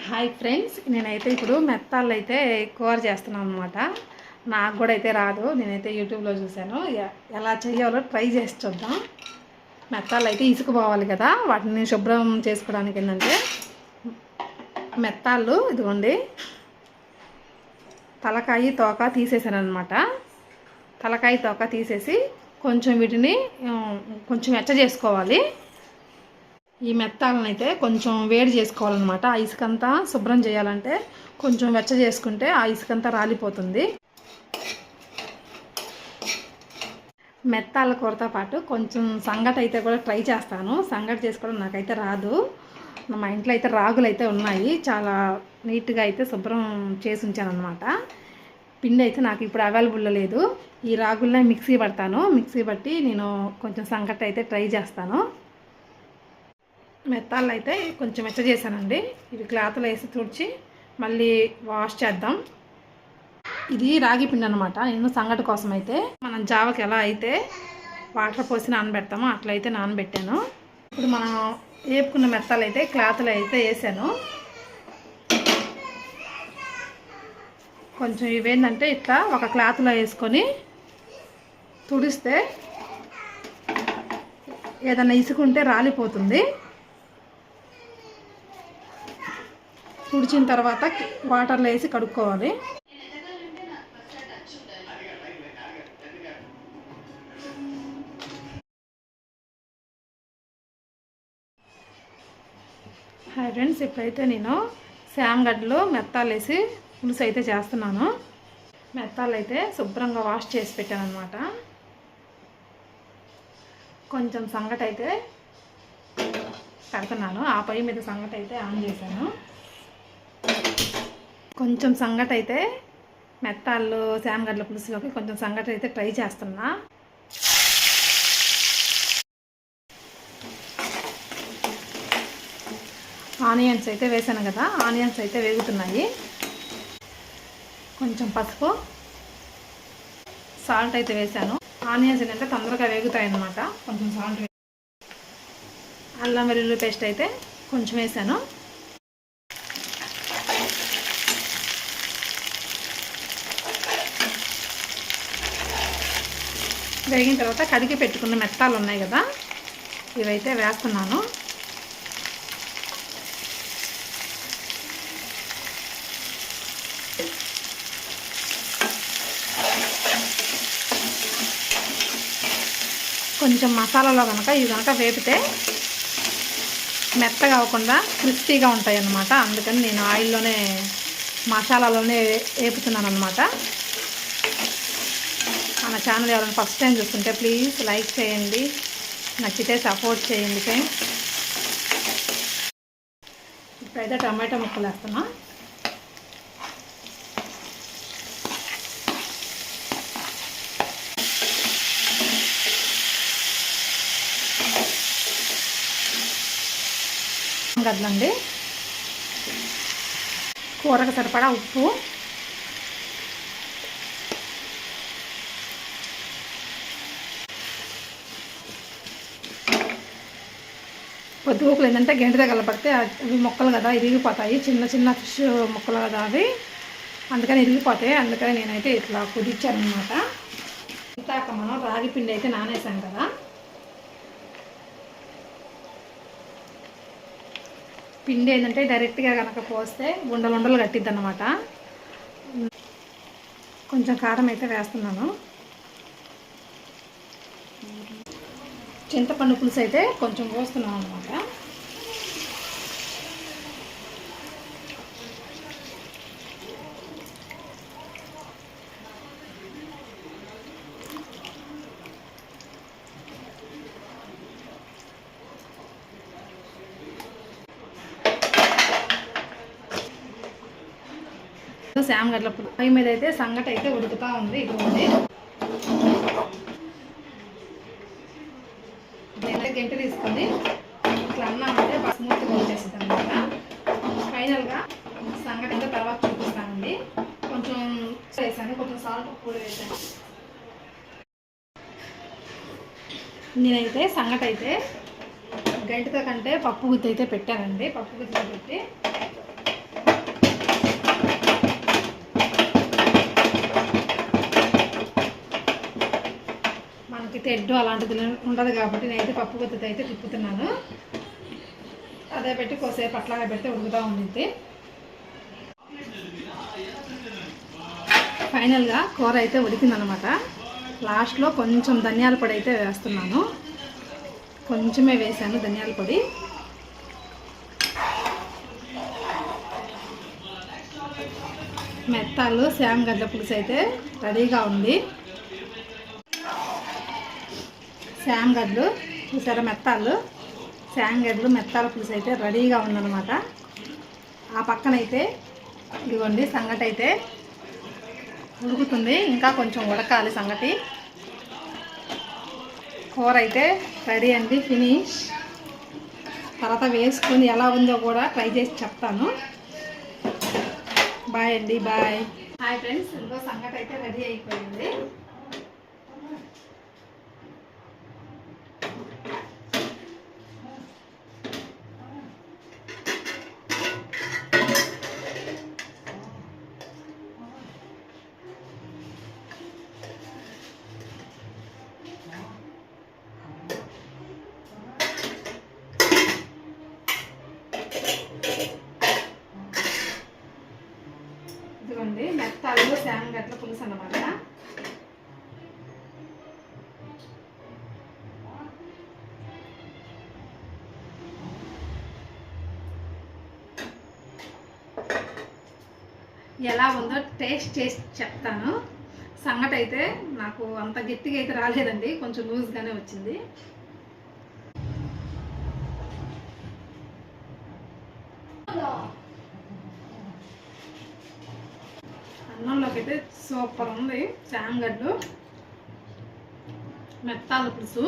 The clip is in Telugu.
హాయ్ ఫ్రెండ్స్, నేనైతే ఇప్పుడు మెత్తాలు అయితే కూర చేస్తున్నాను అనమాట. నాకు కూడా అయితే రాదు. నేనైతే యూట్యూబ్లో చూశాను, ఎలా చేయాలో ట్రై చేసి చూద్దాం. మెత్తాలు అయితే ఇసుకుపోవాలి కదా, వాటిని శుభ్రం చేసుకోవడానికి ఏంటంటే మెత్తాలు ఇదిగోండి తలకాయ తోక తీసేసాను అనమాట. తలకాయ తోక తీసేసి కొంచెం వీటిని కొంచెం వెచ్చ చేసుకోవాలి. ఈ మెత్తాలను అయితే కొంచెం వేడి చేసుకోవాలన్నమాట. ఆ ఇసుకంతా శుభ్రం చేయాలంటే కొంచెం వెచ్చ చేసుకుంటే ఆ ఇసుకంతా రాలిపోతుంది. మెత్తాల కూరతో పాటు కొంచెం సంగటి అయితే కూడా ట్రై చేస్తాను. సంగటి చేసుకోవడం నాకైతే రాదు. మా ఇంట్లో అయితే రాగులు అయితే ఉన్నాయి, చాలా నీట్గా అయితే శుభ్రం చేసి ఉంచాను అనమాట. పిండి అయితే నాకు ఇప్పుడు అవైలబుల్లో లేదు. ఈ రాగుల్ని మిక్సీ పడతాను. మిక్సీ పట్టి నేను కొంచెం సంగటి అయితే ట్రై చేస్తాను. మెత్తాలు అయితే కొంచెం మెచ్చ చేశానండి. ఇవి క్లాత్లో వేసి తుడిచి మళ్ళీ వాష్ చేద్దాం. ఇది రాగి పిండి అనమాట. నేను సంగటి కోసం అయితే మనం జావకి ఎలా అయితే వాటర్ పోసి నానబెడతామో అట్లయితే నానబెట్టాను. ఇప్పుడు మనం వేపుకున్న మెత్తాలు అయితే క్లాత్లో అయితే వేసాను. కొంచెం ఇవేంటంటే ఇట్లా ఒక క్లాత్లో వేసుకొని తుడిస్తే ఏదైనా ఇసుకుంటే రాలిపోతుంది. తుడిచిన తర్వాత వాటర్లో వేసి కడుక్కోవాలి. హాయ్ ఫ్రెండ్స్, ఇప్పుడైతే నేను శామగడ్డలు మెత్తాలు వేసి పులుసు అయితే చేస్తున్నాను. మెత్తాలు అయితే శుభ్రంగా వాష్ చేసి పెట్టాను అనమాట. కొంచెం సంగటి అయితే పెడుతున్నాను. ఆ పొయ్యి మీద సంగటి అయితే ఆన్ చేశాను. కొంచెం సంగటి అయితే మెత్తాలు శామగడ్డల పులుసులోకి కొంచెం సంగటి అయితే ట్రై చేస్తున్నా. ఆనియన్స్ అయితే వేసాను కదా, ఆనియన్స్ అయితే వేగుతున్నాయి. కొంచెం పసుపు, సాల్ట్ అయితే వేసాను. ఆనియన్స్ ఏంటంటే తొందరగా వేగుతాయి అన్నమాట. కొంచెం సాల్ట్, అల్లం వెల్లుల్లి పేస్ట్ అయితే కొంచెం వేసాను. వేగిన తర్వాత కడిగి పెట్టుకున్న మెత్తాలు ఉన్నాయి కదా, ఇవైతే వేస్తున్నాను. కొంచెం మసాలాలో కనుక ఇవి కనుక వేపితే మెత్తగా అవ్వకుండా క్రిస్పీగా ఉంటాయి అన్నమాట. అందుకని నేను ఆయిల్లోనే మసాలాలోనే వేపుతున్నాను అనమాట. మన ఛానల్ ఎవరైనా ఫస్ట్ టైం చూస్తుంటే ప్లీజ్ లైక్ చేయండి, నచ్చితే సపోర్ట్ చేయండి ఫ్రెండ్స్. ఇప్పుడైతే టమాటో ముక్కలు వేస్తున్నా. గడ్లండి, కూరకు సరిపడా ఉప్పు, పొద్దుగూకులు ఏంటంటే గంట దగ్గర పడితే అవి మొక్కలు కదా ఇరిగిపోతాయి. చిన్న చిన్న ఫిష్ మొక్కలు కదా అవి, అందుకని ఇరిగిపోతాయి. అందుకని నేనైతే ఇట్లా కుదిర్చాను అనమాట. ఇంతాక మనం రాగి పిండి అయితే నానేసాం కదా, పిండి ఏంటంటే డైరెక్ట్గా కనుక పోస్తే ఉండలు ఉండలు కట్టిద్ది అన్నమాట. కొంచెం కారం అయితే వేస్తున్నాను. చింతపండు పులుసు అయితే కొంచెం పోస్తున్నాను అనమాట. శామగడ్డల పొయ్యి మీద అయితే సంగటి అయితే ఉడుకుతూ ఉంది. ఇదిగోండి, నేనైతే గంట తీసుకొని ఇట్లా అన్నామంటే బాగా స్మూత్గా వచ్చేస్తుంది అనమాట. ఫైనల్గా సంగటి అయితే తర్వాత చూపిస్తానండి. కొంచెం వేసాను, కొంచెం సాల్ట్ కూడా వేసాను. నేనైతే సంగటి అయితే గంటతో కంటే పప్పు గుత్తి అయితే పెట్టానండి. పప్పు గుత్తిలో పెట్టి తెడ్డు అలాంటిది ఉండదు కాబట్టి నేనైతే పప్పు గుత్తితో అయితే తిప్పుతున్నాను. అదే పెట్టి కొద్దిసేపు అట్లాగే పెడితే ఉడుకుతూ ఉండింది. ఫైనల్గా కూర అయితే ఉడికిందనమాట. లాస్ట్లో కొంచెం ధనియాల పొడి అయితే వేస్తున్నాను. కొంచెమే వేసాను ధనియాల పొడి. మెత్తాలు శామగడ్డ పులుసు అయితే రెడీగా ఉంది. శామగడ్డలు చూసారా, శామగడ్డలు మెత్తాల పులుసు అయితే రెడీగా ఉందన్నమాట. ఆ పక్కనైతే ఇదిగోండి సంగటి అయితే ఉడుకుతుంది. ఇంకా కొంచెం ఉడకాలి సంగటి. కూర అయితే రెడీ అండి, ఫినిష్. తర్వాత వేసుకొని ఎలా ఉందో కూడా ట్రై చేసి చెప్తాను. బాయ్ అండి, బాయ్. హాయ్ ఫ్రెండ్స్, ఇంకో సంగటి అయితే రెడీ అయిపోయింది. ఇదిగోండి మెత్తాలు శామగడ్డ పులుసు అన్నమాట. ఎలా ఉందో టేస్ట్ చేసి చెప్తాను. సంగటి అయితే నాకు అంత గట్టిగా అయితే రాలేదండి, కొంచెం లూజ్గానే వచ్చింది. అన్నంలోకి అయితే సూపర్ ఉంది. శామగడ్డలు మెత్తాల పులుసు.